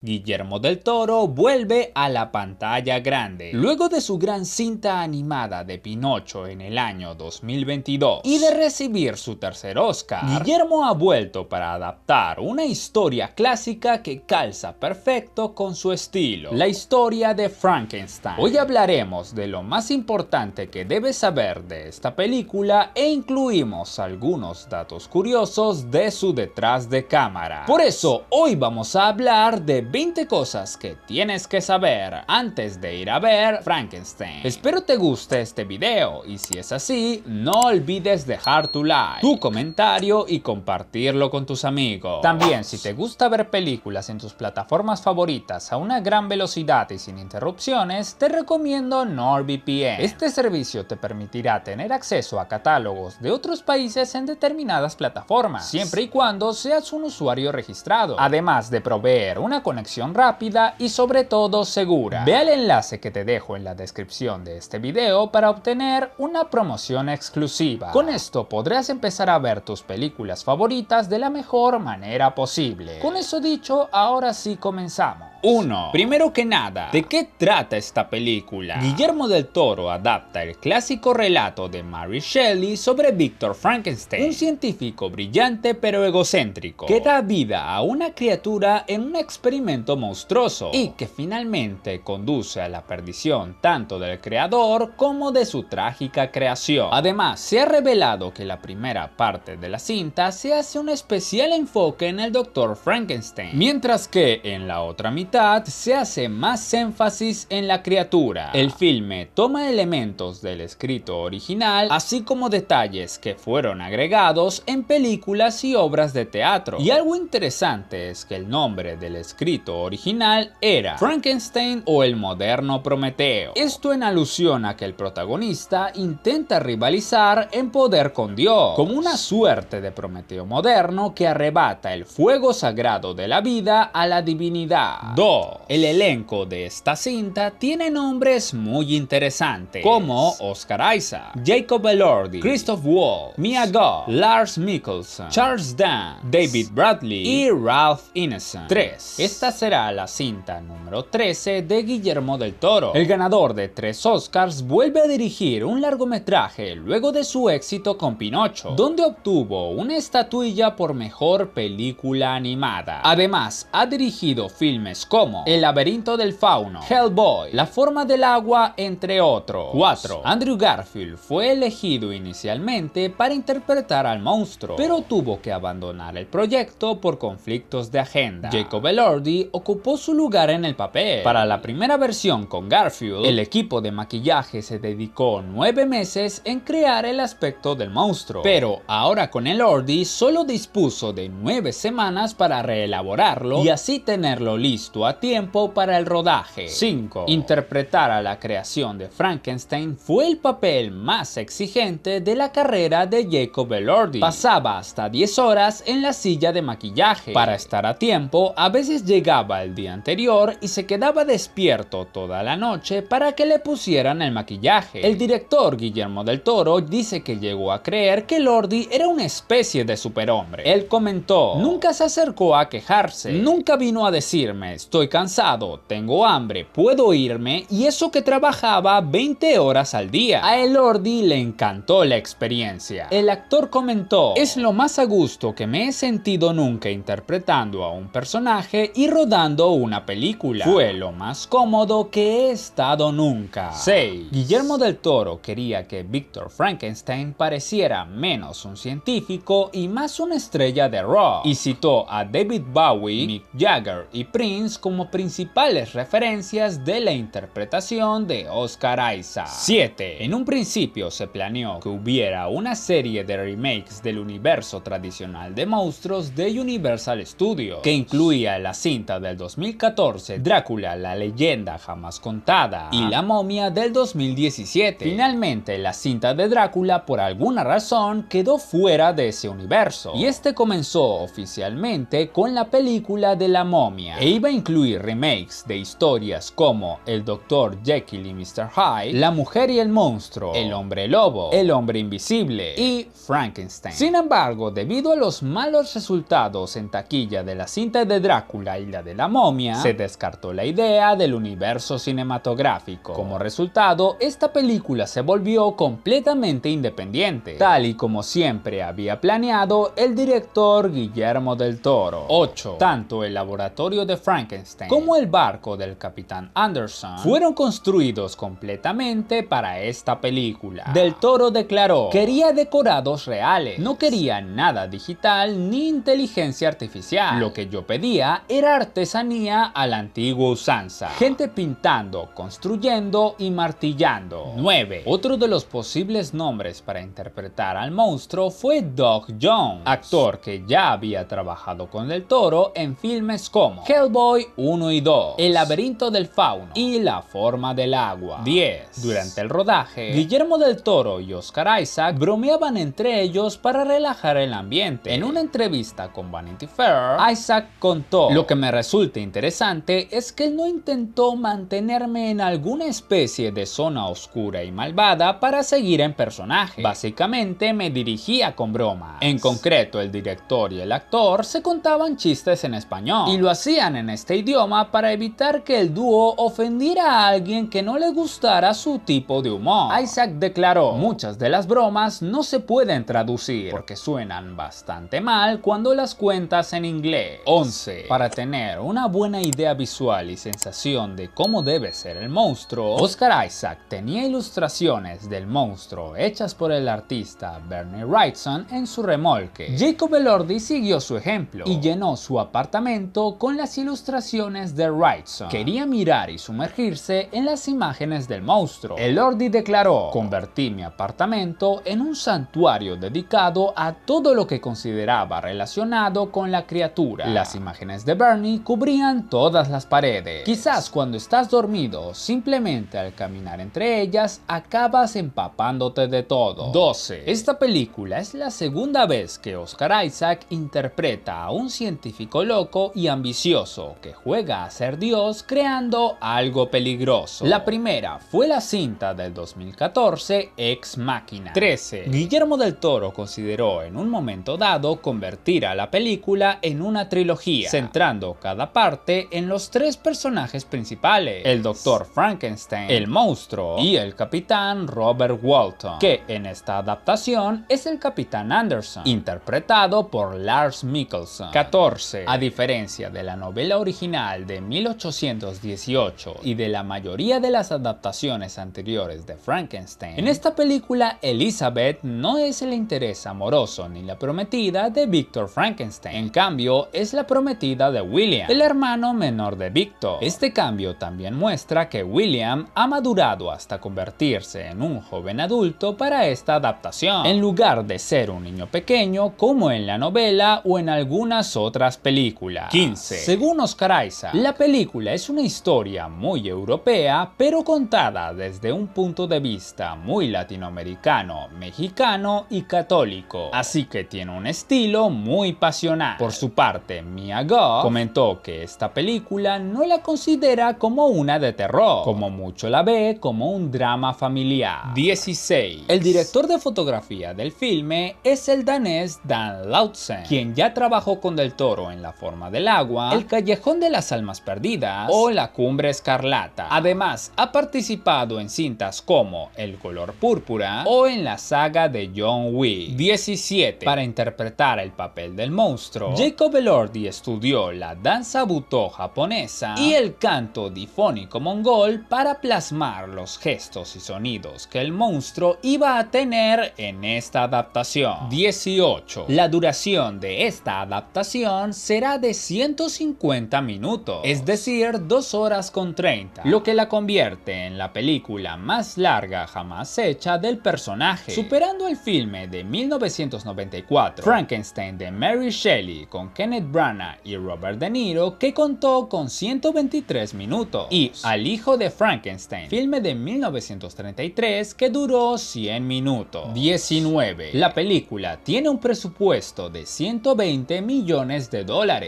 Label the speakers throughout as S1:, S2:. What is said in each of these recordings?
S1: Guillermo del Toro vuelve a la pantalla grande, luego de su gran cinta animada de Pinocho en el año 2022 y de recibir su tercer Oscar. Guillermo ha vuelto para adaptar una historia clásica que calza perfecto con su estilo, la historia de Frankenstein. Hoy hablaremos de lo más importante que debes saber de esta película e incluimos algunos datos curiosos de su detrás de cámara. Por eso, hoy vamos a hablar de 20 cosas que tienes que saber antes de ir a ver Frankenstein. Espero te guste este video y si es así, no olvides dejar tu like, tu comentario y compartirlo con tus amigos. También, si te gusta ver películas en tus plataformas favoritas a una gran velocidad y sin interrupciones, te recomiendo NordVPN. Este servicio te permitirá tener acceso a catálogos de otros países en determinadas plataformas, siempre y cuando seas un usuario registrado, además de proveer una conexión rápida y sobre todo segura. Ve al enlace que te dejo en la descripción de este video para obtener una promoción exclusiva. Con esto podrás empezar a ver tus películas favoritas de la mejor manera posible. Con eso dicho, ahora sí comenzamos. 1. Primero que nada, ¿de qué trata esta película? Guillermo del Toro adapta el clásico relato de Mary Shelley sobre Victor Frankenstein, un científico brillante pero egocéntrico, que da vida a una criatura en un experimento monstruoso y que finalmente conduce a la perdición tanto del creador como de su trágica creación. Además, se ha revelado que la primera parte de la cinta se hace un especial enfoque en el Dr. Frankenstein, mientras que en la otra mitad se hace más énfasis en la criatura. El filme toma elementos del escrito original, así como detalles que fueron agregados en películas y obras de teatro. Y algo interesante es que el nombre del escrito original era Frankenstein o el moderno Prometeo. Esto en alusión a que el protagonista intenta rivalizar en poder con Dios, como una suerte de Prometeo moderno que arrebata el fuego sagrado de la vida a la divinidad. 2. El elenco de esta cinta tiene nombres muy interesantes, como Oscar Isaac, Jacob Elordi, Christoph Waltz, Mia Goth, Lars Mikkelsen, Charles Dance, David Bradley y Ralph Ineson. 3. Esta será la cinta número 13 de Guillermo del Toro. El ganador de 3 Oscars vuelve a dirigir un largometraje luego de su éxito con Pinocho, donde obtuvo una estatuilla por mejor película animada. Además, ha dirigido filmes como El laberinto del fauno, Hellboy, La forma del agua, entre otros. 4. Andrew Garfield fue elegido inicialmente para interpretar al monstruo, pero tuvo que abandonar el proyecto por conflictos de agenda. Jacob Elordi ocupó su lugar en el papel. Para la primera versión con Garfield, el equipo de maquillaje se dedicó 9 meses en crear el aspecto del monstruo, pero ahora con Elordi solo dispuso de 9 semanas para reelaborarlo y así tenerlo listo a tiempo para el rodaje. 5. Interpretar a la creación de Frankenstein fue el papel más exigente de la carrera de Jacob Elordi. Pasaba hasta 10 horas en la silla de maquillaje. Para estar a tiempo, a veces llegaba el día anterior y se quedaba despierto toda la noche para que le pusieran el maquillaje. El director Guillermo del Toro dice que llegó a creer que Elordi era una especie de superhombre. Él comentó: "Nunca se acercó a quejarse, nunca vino a decirme estoy cansado, tengo hambre, puedo irme", y eso que trabajaba 20 horas al día. A Elordi le encantó la experiencia. El actor comentó: "Es lo más a gusto que me he sentido nunca interpretando a un personaje y rodando una película. Fue lo más cómodo que he estado nunca". 6. Guillermo del Toro quería que Victor Frankenstein pareciera menos un científico y más una estrella de rock, y citó a David Bowie, Mick Jagger y Prince como principales referencias de la interpretación de Oscar Isaac. 7. En un principio se planeó que hubiera una serie de remakes del universo tradicional de monstruos de Universal Studios, que incluía la cinta del 2014 Drácula, la leyenda jamás contada, y La momia del 2017. Finalmente, la cinta de Drácula por alguna razón quedó fuera de ese universo, y este comenzó oficialmente con la película de La momia, e iba a incluir remakes de historias como El Dr. Jekyll y Mr. Hyde, La Mujer y el Monstruo, El Hombre Lobo, El Hombre Invisible y Frankenstein. Sin embargo, debido a los malos resultados en taquilla de la cinta de Drácula y la de la momia, se descartó la idea del universo cinematográfico. Como resultado, esta película se volvió completamente independiente, tal y como siempre había planeado el director Guillermo del Toro. 8. Tanto el laboratorio de Frankenstein como el barco del Capitán Anderson fueron construidos completamente para esta película. Del Toro declaró: quería decorados reales, no quería nada digital ni inteligencia artificial. Lo que yo pedía era artesanía a la antigua usanza, gente pintando, construyendo y martillando. 9. Otro de los posibles nombres para interpretar al monstruo fue Doug Jones, actor que ya había trabajado con Del Toro en filmes como Hellboy 1 y 2, El laberinto del fauno y La forma del agua. 10. Durante el rodaje, Guillermo del Toro y Oscar Isaac bromeaban entre ellos para relajar el ambiente. En una entrevista con Vanity Fair, Isaac contó: lo que me resulta interesante es que él no intentó mantenerme en alguna especie de zona oscura y malvada para seguir en personaje. Básicamente me dirigía con bromas. En concreto, el director y el actor se contaban chistes en español y lo hacían en este idioma para evitar que el dúo ofendiera a alguien que no le gustara su tipo de humor. Isaac declaró: muchas de las bromas no se pueden traducir porque suenan bastante mal cuando las cuentas en inglés. 11. Para tener una buena idea visual y sensación de cómo debe ser el monstruo, Oscar Isaac tenía ilustraciones del monstruo hechas por el artista Bernie Wrightson en su remolque. Jacob Elordi siguió su ejemplo y llenó su apartamento con las ilustraciones de Wrightson. Quería mirar y sumergirse en las imágenes del monstruo. Elordi declaró: convertí mi apartamento en un santuario dedicado a todo lo que consideraba relacionado con la criatura. Las imágenes de Bernie cubrían todas las paredes. Quizás cuando estás dormido, simplemente al caminar entre ellas, acabas empapándote de todo. 12. Esta película es la segunda vez que Oscar Isaac interpreta a un científico loco y ambicioso que juega a ser Dios creando algo peligroso. La primera fue la cinta del 2014 Ex Machina. 13. Guillermo del Toro consideró en un momento dado convertir a la película en una trilogía, centrando cada parte en los tres personajes principales: el Dr. Frankenstein, el monstruo y el Capitán Robert Walton, que en esta adaptación es el Capitán Anderson, interpretado por Lars Mikkelsen. 14. A diferencia de la novela original de 1818 y de la mayoría de las adaptaciones anteriores de Frankenstein, en esta película Elizabeth no es el interés amoroso ni la prometida de Victor Frankenstein. En cambio, es la prometida de William, el hermano menor de Victor. Este cambio también muestra que William ha madurado hasta convertirse en un joven adulto para esta adaptación, en lugar de ser un niño pequeño como en la novela o en algunas otras películas. 15. Según Oscar Isaac, la película es una historia muy europea, pero contada desde un punto de vista muy latinoamericano, mexicano y católico, así que tiene un estilo muy pasional. Por su parte, Mia Goth comentó que esta película no la considera como una de terror, como mucho la ve como un drama familiar. 16. El director de fotografía del filme es el danés Dan Lautsen, quien ya trabajó con Del Toro en La forma del agua, El callejón de las almas perdidas o La cumbre escarlata. Además, ha participado en cintas como El color púrpura o en la saga de John Wick. 17. Para interpretar el papel del monstruo, Jacob Elordi estudió la danza butó japonesa y el canto difónico mongol para plasmar los gestos y sonidos que el monstruo iba a tener en esta adaptación. 18. La duración de esta adaptación será de 150 minutos, es decir, 2 horas con 30, lo que la convierte en la película más larga jamás hecha del personaje, superando el filme de 1994, Frankenstein de Mary Shelley, con Kenneth Branagh y Robert De Niro, que contó con 123 minutos, y Al hijo de Frankenstein, filme de 1933 que duró 100 minutos. 19. La película tiene un presupuesto de $120 millones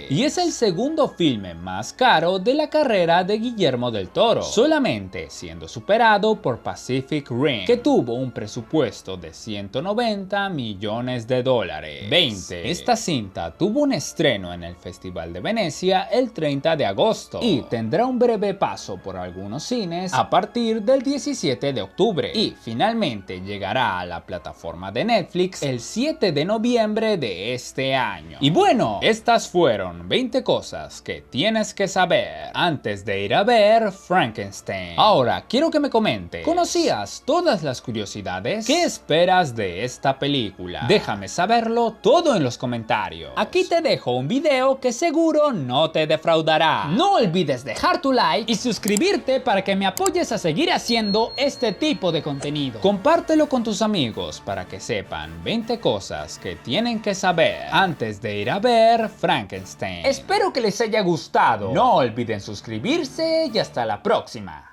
S1: y es el segundo filme filme más caro de la carrera de Guillermo del Toro, solamente siendo superado por Pacific Rim, que tuvo un presupuesto de 190 millones de dólares. 20. Esta cinta tuvo un estreno en el Festival de Venecia el 30 de agosto y tendrá un breve paso por algunos cines a partir del 17 de octubre y finalmente llegará a la plataforma de Netflix el 7 de noviembre de este año. Y bueno, estas fueron 20 cosas que tienes que saber antes de ir a ver Frankenstein. Ahora, quiero que me comentes, ¿conocías todas las curiosidades? ¿Qué esperas de esta película? Déjame saberlo todo en los comentarios. Aquí te dejo un video que seguro no te defraudará. No olvides dejar tu like y suscribirte para que me apoyes a seguir haciendo este tipo de contenido. Compártelo con tus amigos para que sepan 20 cosas que tienen que saber antes de ir a ver Frankenstein. Espero que les haya gustado. No olviden suscribirse y hasta la próxima.